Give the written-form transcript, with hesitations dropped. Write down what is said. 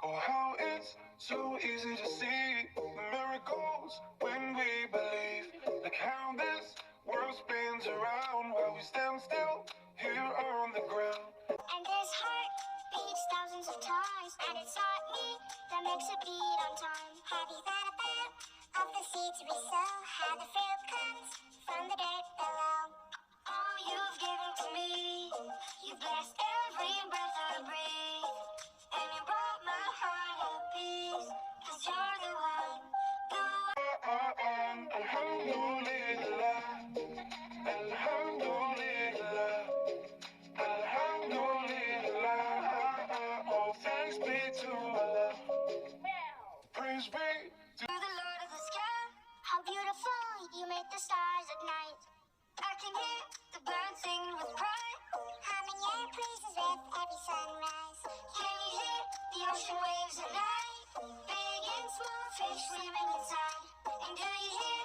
Oh, how it's so easy to see the miracles when we believe. Like how this world spins around while we stand still here on the ground. And this heart beats thousands of times, and it's not me that makes it beat on time. Have you thought about all the seeds we sow? How the fruit comes from the dirt below. All you've given to me, you blessed every breath I breathe. And you brought my heart a peace, 'cause you're the one, the one. Alhamdulillah, Alhamdulillah, Alhamdulillah. All thanks be to Allah. Praise be to You're the Lord of the sky. How beautiful you make the stars at night. I can hear the birds sing with pride, humming your praises with every sunrise. Can you hear the ocean waves at night? Big and small fish swimming inside. And do you hear